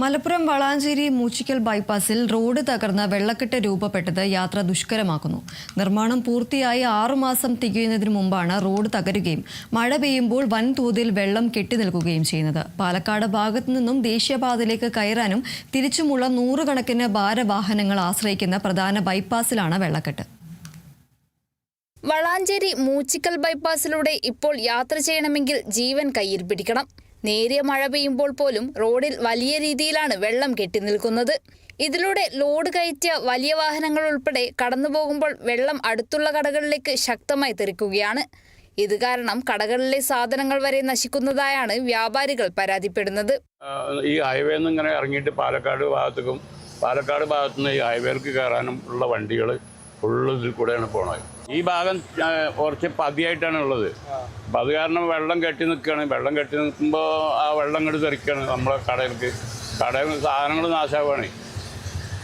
Malappuram Valanchery Moochikkal ബൈപ്പാസിൽ road തകർന്ന് വെള്ളക്കെട്ട് രൂപപ്പെട്ടത് യാത്ര ദുഷ്കരമാക്കുന്നു. നിർമ്മാണം പൂർത്തിയായി 6 മാസം തികയുന്നതിന് മുമ്പാണ് റോഡ് തകരുകയും മഴ പെയ്യുമ്പോൾ വൻതോതിൽ വെള്ളം കെട്ടിനിൽക്കുകയും ചെയ്യുന്നത്. പാലക്കാട് ഭാഗത്തു നിന്നും ദേശീയപാതയിലേക്ക് കയറാനും തിരിച്ചുമുള്ള നൂറുകണക്കിന് ഭാരവാഹനങ്ങൾ ആശ്രയിക്കുന്ന പ്രധാന ബൈപ്പാസിലാണ് വെള്ളക്കെട്ട്. വളാഞ്ചേരി മൂച്ചിക്കൽ ബൈപ്പാസിലൂടെ ഇപ്പോൾ യാത്ര ചെയ്യണമെങ്കിൽ ജീവൻ കയ്യിൽ പിടിക്കണം. നേരിയ മഴ പെയ്യുമ്പോൾ പോലും റോഡിൽ വലിയ രീതിയിലാണ് വെള്ളം കെട്ടിനിൽക്കുന്നത്. ഇതിലൂടെ ലോഡ് കയറ്റിയ വലിയ വാഹനങ്ങൾ ഉൾപ്പെടെ കടന്നുപോകുമ്പോൾ വെള്ളം അടുത്തുള്ള കടകളിലേക്ക് ശക്തമായി തെറിക്കുകയാണ്. ഇത് കാരണം കടകളിലെ സാധനങ്ങൾ വരെ നശിക്കുന്നതായാണ് വ്യാപാരികൾ പരാതിപ്പെടുന്നത്. ഈ ഹൈവേ ഇങ്ങനെ ഇറങ്ങിയിട്ട് പാലക്കാട് ഭാഗത്തുനിന്ന് ഈ ഹൈവേക്ക് കയറാനും ഉള്ള വണ്ടികൾ ഫുള്ള് ഇതിൽ കൂടെയാണ് പോണത്. ഈ ഭാഗം കുറച്ച് പതിയായിട്ടാണ് ഉള്ളത്. അപ്പം അത് കാരണം വെള്ളം കെട്ടി നിൽക്കുകയാണ്. വെള്ളം കെട്ടി നിൽക്കുമ്പോൾ ആ വെള്ളം ഇങ്ങോട്ട് തെറിക്കുകയാണ് നമ്മളെ കടയിൽ സാധനങ്ങൾ നാശമാവുകയാണ്.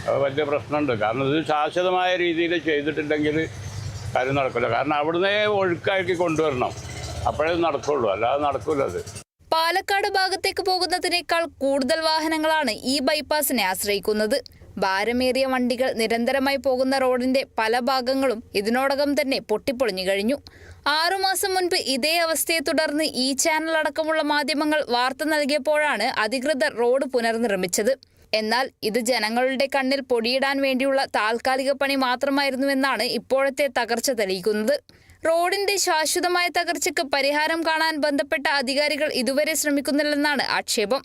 അത് വലിയ പ്രശ്നമുണ്ട്. കാരണം ഇത് ശാശ്വതമായ രീതിയിൽ ചെയ്തിട്ടുണ്ടെങ്കിൽ കാര്യം നടക്കില്ല. കാരണം അവിടുന്ന് ഒഴുക്കാക്കി കൊണ്ടുവരണം, അപ്പോഴേ നടക്കുള്ളൂ, അല്ലാതെ നടക്കില്ല. അത് പാലക്കാട് ഭാഗത്തേക്ക് പോകുന്നതിനേക്കാൾ കൂടുതൽ വാഹനങ്ങളാണ് ഈ ബൈപ്പാസിനെ ആശ്രയിക്കുന്നത്. ഭാരമേറിയ വണ്ടികൾ നിരന്തരമായി പോകുന്ന റോഡിന്റെ പല ഭാഗങ്ങളും ഇതിനോടകം തന്നെ പൊട്ടിപ്പൊളിഞ്ഞു കഴിഞ്ഞു. 6 മാസം മുൻപ് ഇതേ അവസ്ഥയെ തുടർന്ന് ഈ ചാനൽ അടക്കമുള്ള മാധ്യമങ്ങൾ വാർത്ത നൽകിയപ്പോഴാണ് അധികൃതർ റോഡ് പുനർനിർമ്മിച്ചത്. എന്നാൽ ഇത് ജനങ്ങളുടെ കണ്ണിൽ പൊടിയിടാൻ വേണ്ടിയുള്ള താൽക്കാലിക പണി മാത്രമായിരുന്നുവെന്നാണ് ഇപ്പോഴത്തെ തകർച്ച തെളിയിക്കുന്നത്. റോഡിന്റെ ശാശ്വതമായ തകർച്ചയ്ക്ക് പരിഹാരം കാണാൻ ബന്ധപ്പെട്ട അധികാരികൾ ഇതുവരെ ശ്രമിക്കുന്നില്ലെന്നാണ് ആക്ഷേപം.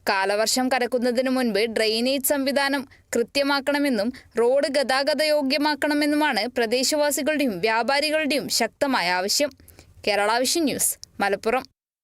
കാലവർഷം കടക്കുന്നതിന് മുൻപ് ഡ്രെയിനേജ് സംവിധാനം കൃത്യമാക്കണമെന്നും റോഡ് ഗതാഗതയോഗ്യമാക്കണമെന്നുമാണ് പ്രദേശവാസികളുടെയും വ്യാപാരികളുടെയും ശക്തമായ ആവശ്യം. Kerala vision news, Malappuram.